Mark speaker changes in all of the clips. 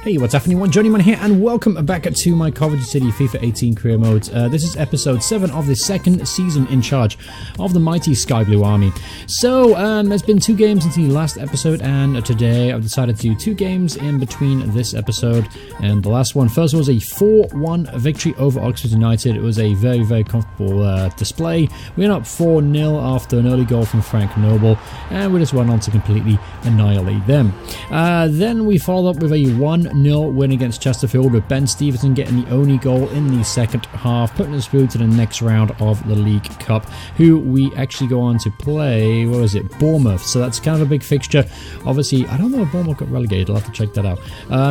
Speaker 1: Hey, what's happening? Johnny Man here, and welcome back to my Coventry City FIFA 18 career mode. This is episode 7 of the second season in charge of the mighty Sky Blue Army. So, there's been 2 games since the last episode, and today I've decided to do 2 games in between this episode and the last one. First was a 4-1 victory over Oxford United. It was a very, very comfortable display. We went up 4-0 after an early goal from Frank Noble, and we just went on to completely annihilate them. Then we followed up with a 1-0 win against Chesterfield, with Ben Stevenson getting the only goal in the second half, putting us through to the next round of the League Cup, who we actually go on to play, what was it, Bournemouth. So that's kind of a big fixture. Obviously, I don't know if Bournemouth got relegated. I'll have to check that out.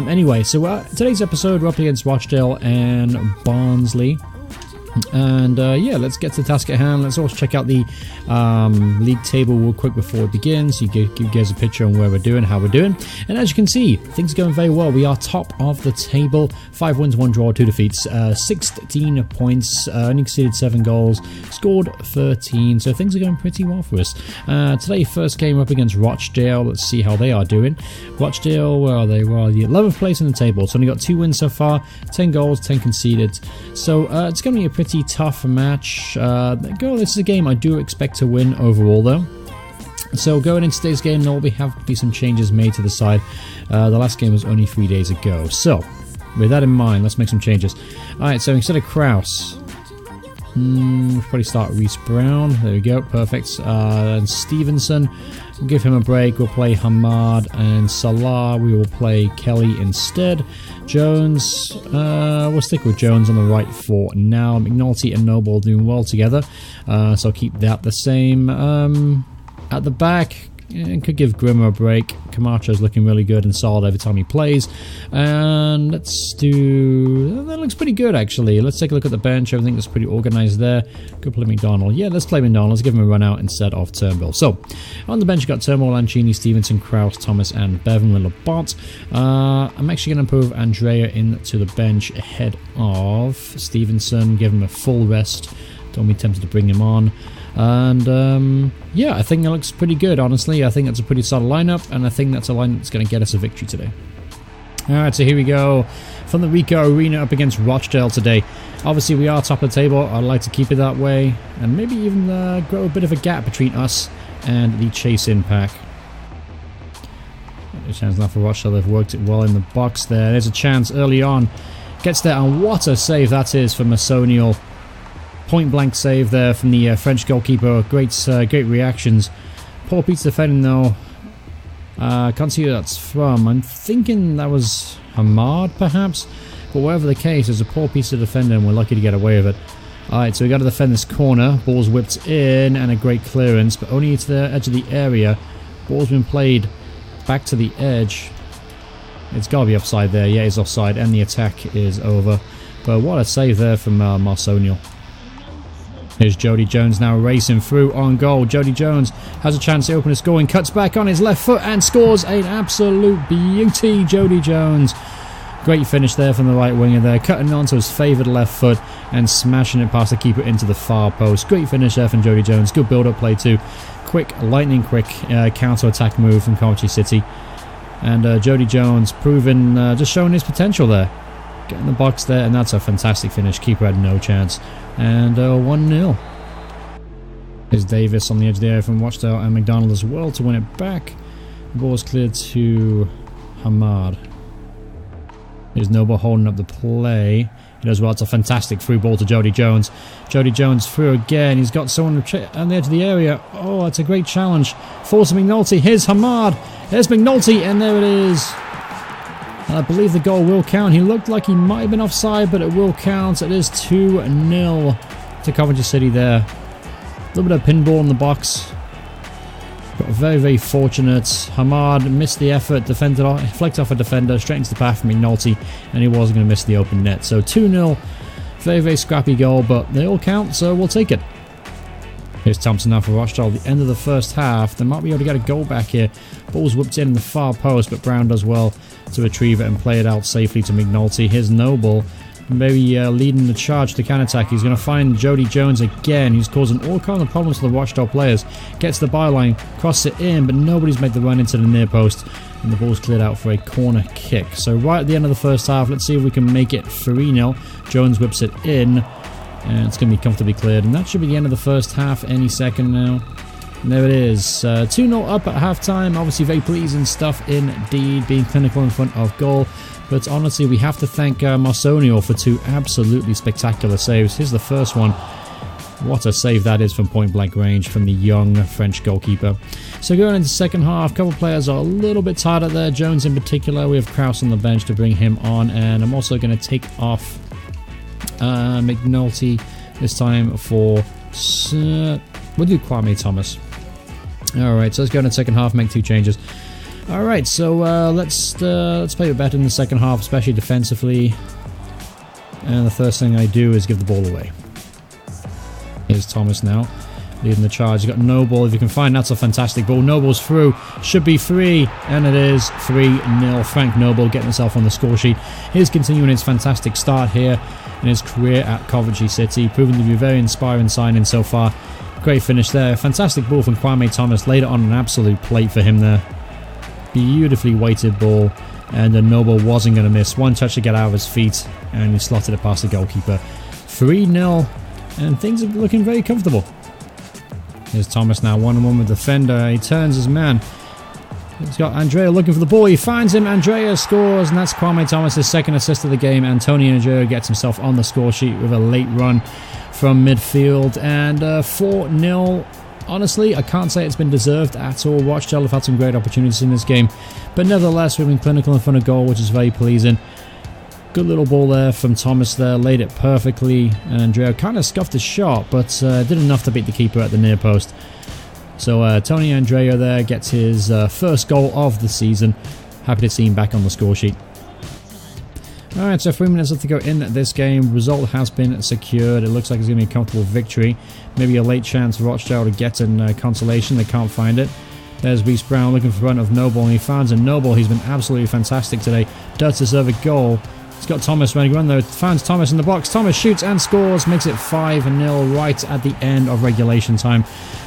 Speaker 1: Anyway, so today's episode, we're up against Rochdale and Barnsley. And yeah, let's get to the task at hand. Let's also check out the league table real quick before it begins, so you give you guys a picture on where we're doing, how we're doing. And as you can see, things are going very well. We are top of the table, 5 wins, 1 draw, 2 defeats, 16 points, only conceded 7 goals, scored 13, so things are going pretty well for us. Today, first game up against Rochdale. Let's see how they are doing. Rochdale, where are they? Well, the 11th place in the table, so only got 2 wins so far, 10 goals, 10 conceded. So it's going to be a pretty tough match. This is a game I do expect to win overall, though. So going into today's game, there will have to be some changes made to the side. The last game was only 3 days ago. So with that in mind, let's make some changes. Alright, so instead of Kraus, we'll probably start Reece Brown. There we go, perfect. And Stevenson, we'll give him a break. We'll play Hamad, and Salah, we will play Kelly instead. Jones, we'll stick with Jones on the right for now. McNulty and Noble doing well together, so I'll keep that the same. At the back, could give Grimmer a break. Camacho's looking really good and solid every time he plays. And let's do... that looks pretty good, actually. Let's take a look at the bench. Everything is pretty organised there. Could play McDonald. Yeah, let's play McDonald. Let's give him a run out instead of Turnbull. So, on the bench, you've got Turnbull, Lanchini, Stevenson, Kraus, Thomas, and Bevan with Labont. I'm actually going to move Andrea into the bench ahead of Stevenson. Give him a full rest. Don't be tempted to bring him on. And yeah, I think that looks pretty good, honestly. I think that's a pretty solid lineup, and I think that's a lineup that's going to get us a victory today. Alright, so here we go from the Rico Arena up against Rochdale today. Obviously, we are top of the table. I'd like to keep it that way, and maybe even grow a bit of a gap between us and the chase-in pack. A chance now for Rochdale. They've worked it well in the box there. There's a chance early on. Gets there, and what a save that is for Masonial. Point blank save there from the French goalkeeper. Great reactions. Poor Pete's defending though. Can't see who that's from. I'm thinking that was Hamad perhaps. But whatever the case, there's a poor piece of defending and we're lucky to get away with it. Alright, so we got to defend this corner. Ball's whipped in and a great clearance, but only to the edge of the area. Ball's been played back to the edge. It's got to be offside there. Yeah, it's offside and the attack is over. But what a save there from Marsonial. Here's Jody Jones now racing through on goal. Jody Jones has a chance to open a scoring, cuts back on his left foot and scores an absolute beauty. Jody Jones. Great finish there from the right winger there, cutting onto his favoured left foot and smashing it past the keeper into the far post. Great finish there from Jody Jones. Good build-up play too. Quick, lightning quick counter-attack move from Coventry City. And Jody Jones proving, just showing his potential there. Get in the box there, and that's a fantastic finish. Keeper had no chance. And 1-0. Here's Davis on the edge of the area from Rochdale and McDonald as well to win it back. The ball is cleared to Hamad. Here's Noble holding up the play. He does well. It's a fantastic through ball to Jody Jones. Jody Jones through again. He's got someone on the edge of the area. Oh, it's a great challenge. Force McNulty. Here's Hamad. There's McNulty, and there it is. I believe the goal will count. He looked like he might have been offside, but it will count. It is 2-0 to Coventry City there. A little bit of pinball in the box. Got very, very fortunate. Hamad missed the effort, defended off, flicked off a defender, straight into the path from McNulty, and he wasn't going to miss the open net. So 2-0. Very, very scrappy goal, but they all count, so we'll take it. Here's Thompson now for Rochdale. The end of the first half. They might be able to get a goal back here. Ball's whipped in the far post, but Brown does well to retrieve it and play it out safely to McNulty. Here's Noble, maybe leading the charge to counter-attack. He's going to find Jody Jones again, who's causing all kinds of problems for the Rochdale players. Gets the byline, crosses it in, but nobody's made the run into the near post. And the ball's cleared out for a corner kick. So right at the end of the first half, let's see if we can make it 3-0. Jones whips it in. And it's going to be comfortably cleared. And that should be the end of the first half any second now. And there it is. 2-0 up at halftime. Obviously very pleasing stuff indeed. Being clinical in front of goal. But honestly, we have to thank Marsonio for 2 absolutely spectacular saves. Here's the first one. What a save that is from point-blank range from the young French goalkeeper. So going into the second half, a couple of players are a little bit tired out there. Jones in particular. We have Kraus on the bench to bring him on. And I'm also going to take off McNulty this time for... we'll do Kwame Thomas. Alright, so let's go into the second half, make 2 changes. Alright, so let's play better in the second half, especially defensively. And the first thing I do is give the ball away. Here's Thomas now, leading the charge. He's got Noble, if you can find, that's a fantastic ball. Noble's through, should be 3, and it is 3-0. Frank Noble getting himself on the score sheet. He's continuing his fantastic start here in his career at Coventry City, proving to be a very inspiring signing so far. Great finish there. Fantastic ball from Kwame Thomas, laid it on an absolute plate for him there. Beautifully weighted ball, and Noble wasn't going to miss. One touch to get out of his feet, and he slotted it past the goalkeeper. 3-0. And things are looking very comfortable. Here's Thomas now, 1-on-1 with the defender. He turns his man. He's got Andrea looking for the ball. He finds him. Andrea scores, and that's Kwame Thomas' second assist of the game. Antonio Andrea gets himself on the score sheet with a late run from midfield. And 4-0. Honestly, I can't say it's been deserved at all. Rochdale have had some great opportunities in this game. But nevertheless, we've been clinical in front of goal, which is very pleasing. Good little ball there from Thomas there, laid it perfectly. And Andrea kind of scuffed his shot, but did enough to beat the keeper at the near post. So Tony Andrea there gets his first goal of the season. Happy to see him back on the score sheet. Alright, so 3 minutes left to go in this game. Result has been secured. It looks like it's going to be a comfortable victory. Maybe a late chance for Rochdale to get in consolation. They can't find it. There's Reece Brown looking for front of Noble, and he finds a Noble. He's been absolutely fantastic today. Does deserve a goal. He's got Thomas running run though. Finds Thomas in the box. Thomas shoots and scores. Makes it 5-0 right at the end of regulation time.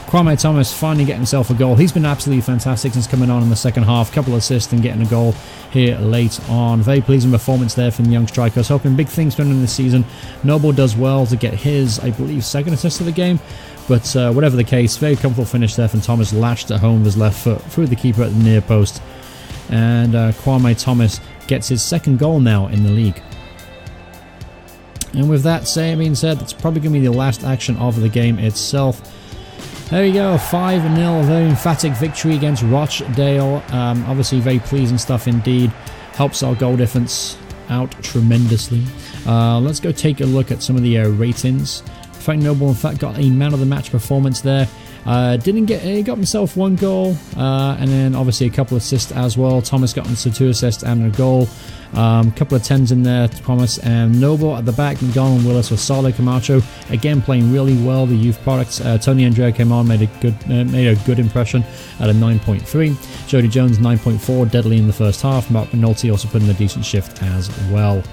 Speaker 1: Kwame Thomas finally getting himself a goal. He's been absolutely fantastic since coming on in the second half. Couple assists and getting a goal here late on. Very pleasing performance there from the young striker. I was hoping big things for him this season. Noble does well to get his, I believe, second assist of the game. But whatever the case, very comfortable finish there from Thomas. Lashed at home with his left foot through the keeper at the near post. And Kwame Thomas gets his second goal now in the league. And with that being said, that's probably going to be the last action of the game itself. There we go, 5-0, very emphatic victory against Rochdale. Obviously very pleasing stuff indeed. Helps our goal difference out tremendously. Let's go take a look at some of the ratings. Frank Noble in fact got a man of the match performance there. He got himself 1 goal, and then obviously a couple of assists as well. Thomas got himself 2 assists and a goal. Couple of 10s in there, Thomas and Noble at the back. McDonald and Willis were solid. Camacho again playing really well. The youth products. Tony Andrea came on, made a good impression at a 9.3. Jody Jones 9.4, deadly in the first half. Mark McNulty also put in a decent shift as well.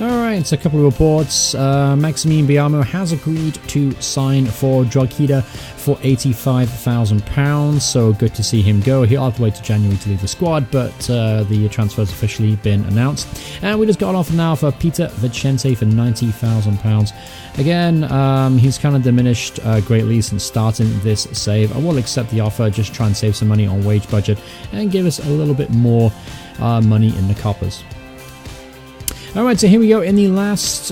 Speaker 1: Alright, so a couple of reports. Maximine Biamo has agreed to sign for Drogheda for £85,000, so good to see him go. He'll have to wait to January to leave the squad, but the transfer's officially been announced. And we just got an offer now for Peter Vicente for £90,000. Again, he's kind of diminished greatly since starting this save. I will accept the offer, just try and save some money on wage budget and give us a little bit more money in the coppers. Alright, so here we go in the last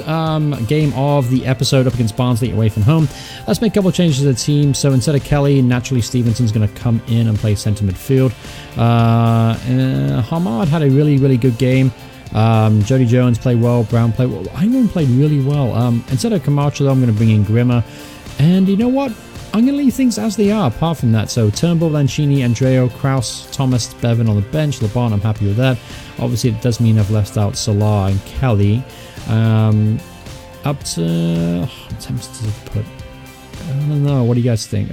Speaker 1: game of the episode up against Barnsley away from home. Let's make a couple of changes to the team. So instead of Kelly, naturally Stevenson's going to come in and play centre midfield. Hamad had a really good game. Jody Jones played well, Brown played well. Iron played really well. Instead of Camacho, though, I'm going to bring in Grimmer. And you know what? I'm going to leave things as they are apart from that. So Turnbull, Lanchini, Andreo, Kraus, Thomas, Bevan on the bench. LeBron, I'm happy with that. Obviously, it does mean I've left out Salah and Kelly. Up to... I'm tempted to put... I don't know. What do you guys think?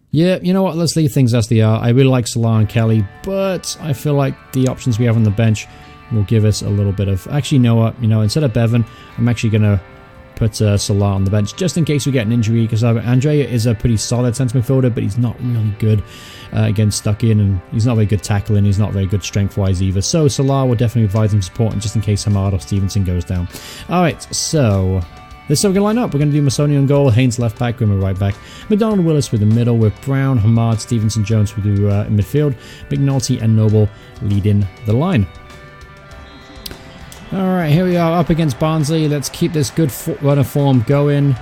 Speaker 1: Yeah, you know what? Let's leave things as they are. I really like Salah and Kelly, but I feel like the options we have on the bench will give us a little bit of... Actually, you know what? Instead of Bevan, I'm actually going to put Salah on the bench just in case we get an injury, because Andrea is a pretty solid centre midfielder, but he's not really good against stuck in, and he's not very good tackling, he's not very good strength-wise either. So Salah will definitely provide some support, and just in case Hamad or Stevenson goes down. Alright, so this is how we're going to line up. We're going to do Masoni on goal, Haynes left back, Grimmer right back, McDonald Willis with the middle, with Brown, Hamad, Stevenson, Jones will do in midfield, McNulty and Noble leading the line. Alright, here we are up against Barnsley. Let's keep this good run of form going,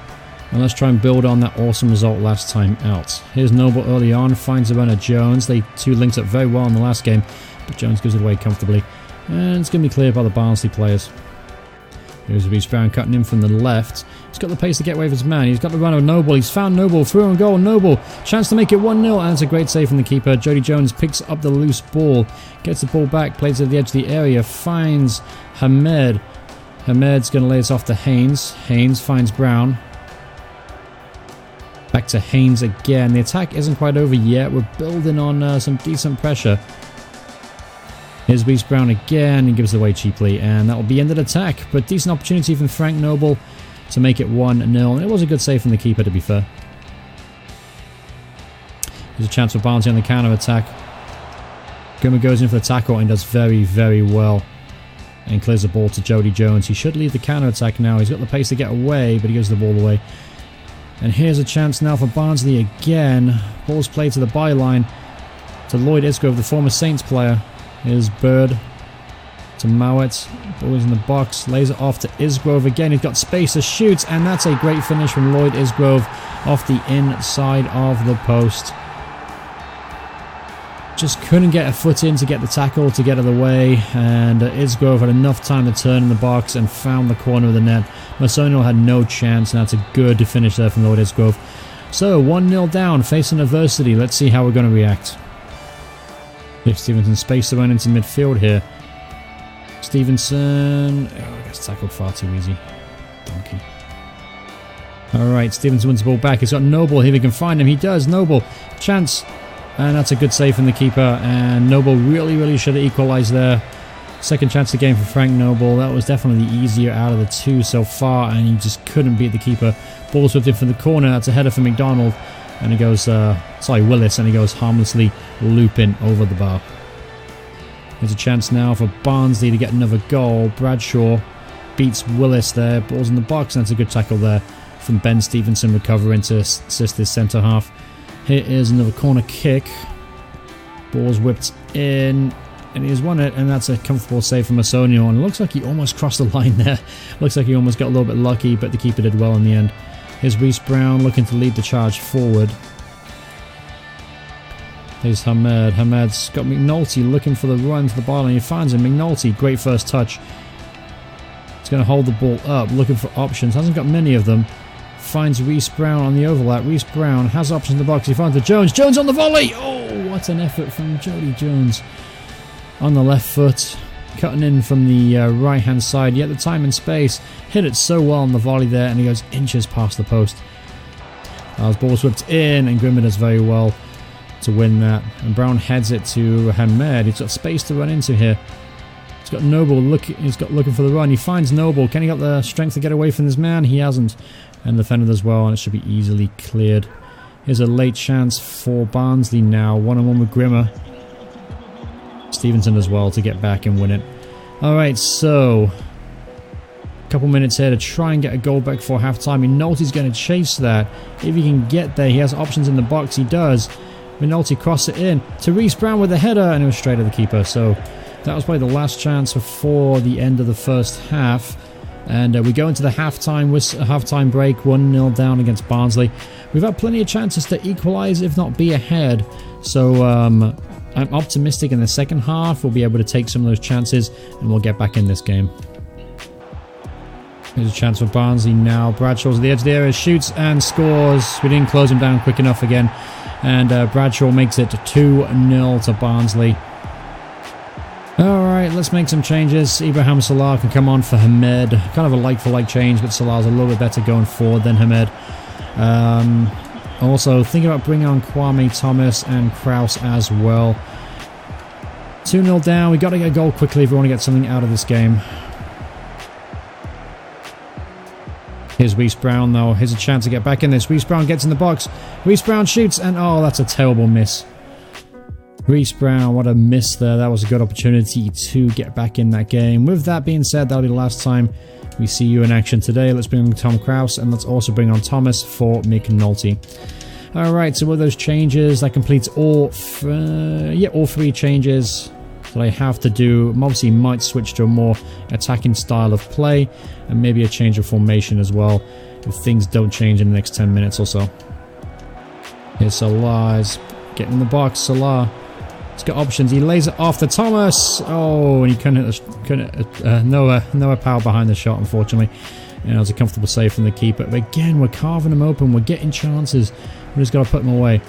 Speaker 1: and let's try and build on that awesome result last time out. Here's Noble early on, finds the runner Jones. They two linked up very well in the last game, but Jones gives it away comfortably, and it's going to be cleared by the Barnsley players. Here's Reece Brown cutting in from the left. He's got the pace to get away with his man. He's got the runner Noble. He's found Noble. Through on goal. Noble. Chance to make it 1-0. And it's a great save from the keeper. Jody Jones picks up the loose ball. Gets the ball back. Plays it at the edge of the area. Finds Hamed. Hamed's going to lay this off to Haynes. Haynes finds Brown. Back to Haynes again. The attack isn't quite over yet. We're building on some decent pressure. Here's Reece Brown again, he gives it away cheaply, and that will be end of the attack. But decent opportunity from Frank Noble to make it 1-0, and it was a good save from the keeper, to be fair. There's a chance for Barnsley on the counter-attack. Grimmer goes in for the tackle and does very, very well, and clears the ball to Jody Jones. He should lead the counter-attack now. He's got the pace to get away, but he gives the ball away. And here's a chance now for Barnsley again. Ball's played to the byline to Lloyd Isgrove, the former Saints player. Here's Bird to Mowat. Ball is in the box. Lays it off to Isgrove again. He's got space to shoot. And that's a great finish from Lloyd Isgrove off the inside of the post. Just couldn't get a foot in to get the tackle to get out of the way. And Isgrove had enough time to turn in the box and found the corner of the net. Masonio had no chance. And that's a good finish there from Lloyd Isgrove. So 1-0 down. Facing adversity. Let's see how we're going to react. If Stevenson space to run into midfield here. Stevenson, gets tackled far too easy. Donkey. Alright, Stevenson wins the ball back. He's got Noble here. We can find him. He does. Noble. Chance. And that's a good save from the keeper. And Noble really should have equalised there. Second chance of the game for Frank Noble. That was definitely the easier out of the two so far. And he just couldn't beat the keeper. Ball's whipped in from the corner. That's a header for McDonald. And he goes, Willis, and he goes harmlessly looping over the bar. There's a chance now for Barnsley to get another goal. Bradshaw beats Willis there. Ball's in the box, and that's a good tackle there from Ben Stevenson, recovering to assist his centre half. Here is another corner kick. Ball's whipped in, and he's won it, and that's a comfortable save from Masonio. And it looks like he almost crossed the line there. Looks like he almost got a little bit lucky, but the keeper did well in the end. Here's Reece Brown looking to lead the charge forward. There's Hamed. Hamed's got McNulty looking for the run to the byline. He finds him. McNulty, great first touch. He's going to hold the ball up, looking for options. Hasn't got many of them. Finds Reece Brown on the overlap. Reece Brown has options in the box. He finds the Jones. Jones on the volley! Oh, what an effort from Jody Jones. On the left foot. Cutting in from the right-hand side. Yet the time and space. Hit it so well on the volley there, and he goes inches past the post. As ball's whipped in, and Grimmer does very well to win that. And Brown heads it to Hamed. He's got space to run into here. He's got Noble looking for the run. He finds Noble. Can he got the strength to get away from this man? He hasn't. And the defender as well, and it should be easily cleared. Here's a late chance for Barnsley now. One-on-one with Grimmer. Stevenson as well to get back and win it. Alright, so a couple minutes here to try and get a goal back before half-time. McNulty's going to chase that. If he can get there, he has options in the box. He does. McNulty crossed it in to Reece Brown with a header, and it was straight at the keeper. So that was probably the last chance before the end of the first half. And we go into the half-time break, 1-0 down against Barnsley. We've had plenty of chances to equalise, if not be ahead. So I'm optimistic in the second half we'll be able to take some of those chances, and we'll get back in this game. There's a chance for Barnsley now. Bradshaw's at the edge of the area, shoots and scores. We didn't close him down quick enough again. And Bradshaw makes it 2-0 to Barnsley. Alright, let's make some changes. Ibrahim Salah can come on for Hamed. Kind of a like-for-like change, but Salah's a little bit better going forward than Hamed. Also, thinking about bringing on Kwame Thomas and Kraus as well. 2-0 down. We've got to get a goal quickly if we want to get something out of this game. Here's Reece Brown though. Here's a chance to get back in this. Reece Brown gets in the box. Reece Brown shoots and oh, that's a terrible miss. Reece Brown, what a miss there. That was a good opportunity to get back in that game. With that being said, that'll be the last time we see you in action today. Let's bring on Tom Krause and let's also bring on Thomas for McNulty. Alright, so with those changes, that completes all three changes that I have to do. Obviously might switch to a more attacking style of play and maybe a change of formation as well if things don't change in the next 10 minutes or so. Here's Salah, get in the box. Salah, he's got options. He lays it off to Thomas. Oh, and he couldn't no power behind the shot, unfortunately. And it was a comfortable save from the keeper. But again, we're carving them open. We're getting chances. We just got to put them away.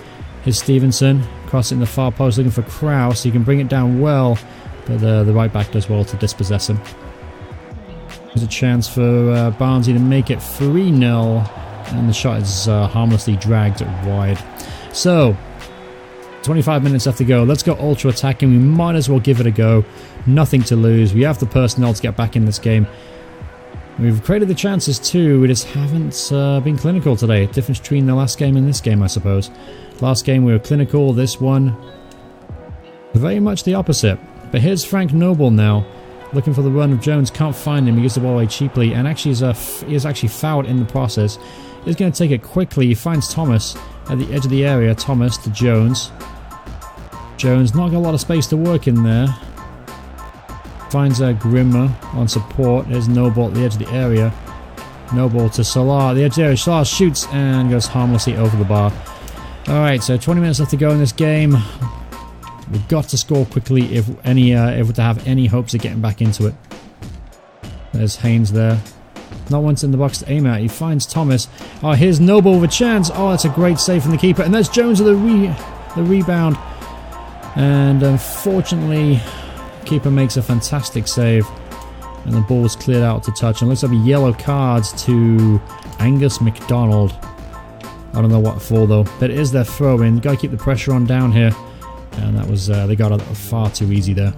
Speaker 1: Here's Stevenson, crossing the far post, looking for Krause. He can bring it down well, but the right back does well to dispossess him. There's a chance for Barnsley to make it 3-0, and the shot is harmlessly dragged wide. So, 25 minutes left to go. Let's go ultra attacking. We might as well give it a go. Nothing to lose. We have the personnel to get back in this game. We've created the chances too, we just haven't been clinical today. Difference between the last game and this game, I suppose. Last game we were clinical, this one very much the opposite. But here's Frank Noble now, looking for the run of Jones, can't find him, he gives the ball away cheaply, and actually he is actually fouled in the process. He's going to take it quickly, he finds Thomas at the edge of the area, Thomas to Jones. Jones not got a lot of space to work in there. Finds Grimmer on support. There's Noble at the edge of the area. Noble to Salah at the edge of the area. Salah shoots and goes harmlessly over the bar. Alright, so 20 minutes left to go in this game. We've got to score quickly if we're to have any hopes of getting back into it. There's Haynes there. Not once in the box to aim at. He finds Thomas. Oh, here's Noble with a chance. Oh, that's a great save from the keeper. And there's Jones with the rebound. And unfortunately, keeper makes a fantastic save, and the ball was cleared out to touch. And looks like a yellow card to Angus McDonald. I don't know what for though, but it is their throw-in. Got to keep the pressure on down here, and that was they got it far too easy there.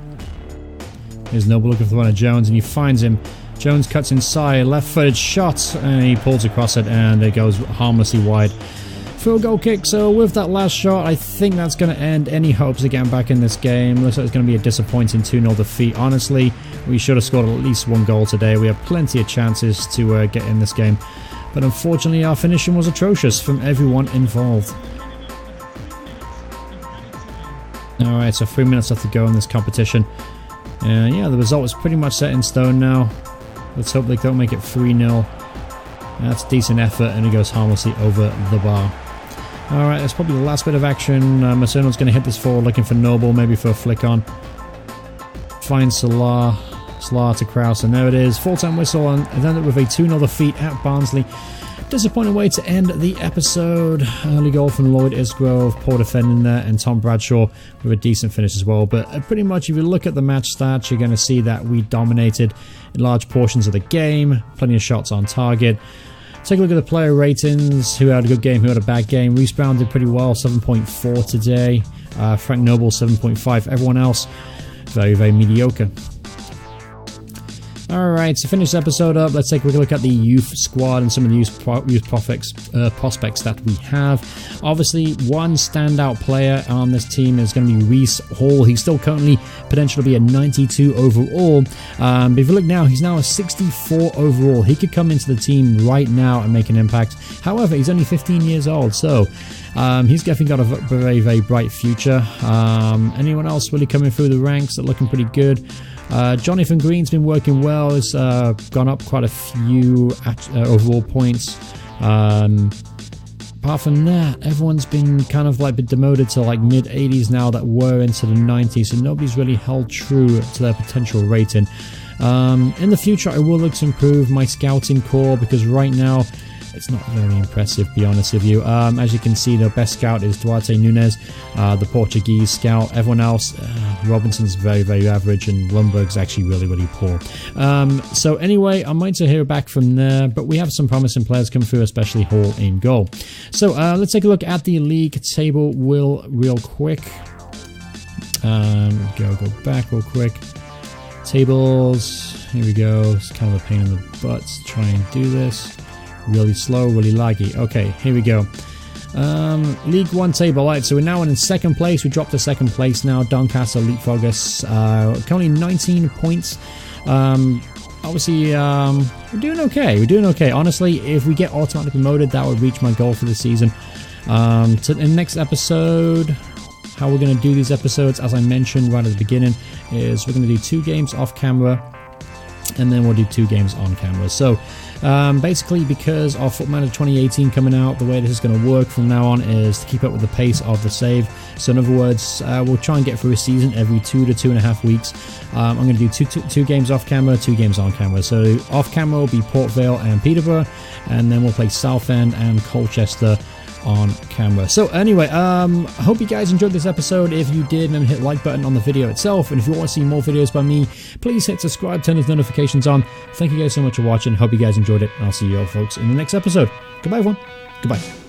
Speaker 1: Here's Noble looking for one of Jones, and he finds him. Jones cuts inside, left-footed shot, and he pulls across it, and it goes harmlessly wide. Field goal kick, so with that last shot, I think that's going to end any hopes of getting back in this game. Looks like it's going to be a disappointing 2-0 defeat. Honestly, we should have scored at least one goal today. We have plenty of chances to get in this game, but unfortunately our finishing was atrocious from everyone involved. Alright, so 3 minutes left to go in this competition. Yeah, the result is pretty much set in stone now. Let's hope they don't make it 3-0. That's a decent effort, and it goes harmlessly over the bar. Alright, that's probably the last bit of action. Macerno's going to hit this forward, looking for Noble, maybe for a flick on. Finds Salah. Salah to Krause, and there it is. Full-time whistle, and then with a 2-0 defeat at Barnsley. Disappointing way to end the episode. Early goal from Lloyd Isgrove, poor defending there, and Tom Bradshaw with a decent finish as well. But pretty much, if you look at the match stats, you're going to see that we dominated in large portions of the game. Plenty of shots on target. Take a look at the player ratings, who had a good game, who had a bad game. Reece Brown did pretty well, 7.4 today. Frank Noble, 7.5. Everyone else, very, very mediocre. Alright, to finish this episode up, let's take a quick look at the youth squad and some of the youth prospects that we have. Obviously, one standout player on this team is going to be Reece Hall. He's still currently potential to be a 92 overall. But if you look now, he's now a 64 overall. He could come into the team right now and make an impact. However, he's only 15 years old, so he's definitely got a very, very bright future. Anyone else really coming through the ranks that are looking pretty good? Jonathan Green's been working well, has gone up quite a few overall points. Apart from that, everyone's been kind of like been demoted to like mid 80s now that were into the 90s, so nobody's really held true to their potential rating. In the future, I will look to improve my scouting core, because right now it's not very impressive, to be honest with you. As you can see, the best scout is Duarte Nunes, the Portuguese scout. Everyone else, Robinson's very, very average, and Lundberg's actually really, really poor. So anyway, I might hear back from there, but we have some promising players come through, especially Hall in goal. So let's take a look at the league table real quick. Go back real quick. Tables, here we go. It's kind of a pain in the butt to try and do this. really slow, really laggy. Okay, here we go. League 1 table. Right, so we're now in 2nd place. We dropped to 2nd place now. Doncaster leapfrog us. Currently 19 points. Obviously, we're doing okay. We're doing okay. Honestly, if we get automatically promoted, that would reach my goal for the season. In the next episode, how we're going to do these episodes, as I mentioned right at the beginning, is we're going to do 2 games off camera, and then we'll do 2 games on camera. So basically, because of Football Manager 2018 coming out, the way this is going to work from now on is to keep up with the pace of the save. So in other words, we'll try and get through a season every 2 to 2.5 weeks. I'm going to do two games off camera, 2 games on camera. So off camera will be Port Vale and Peterborough, and then we'll play Southend and Colchester on camera. So anyway, I hope you guys enjoyed this episode. If you did, then hit the like button on the video itself, and if you want to see more videos by me, please hit subscribe, turn those notifications on. Thank you guys so much for watching. Hope you guys enjoyed it, and I'll see you all folks in the next episode. Goodbye everyone. Goodbye.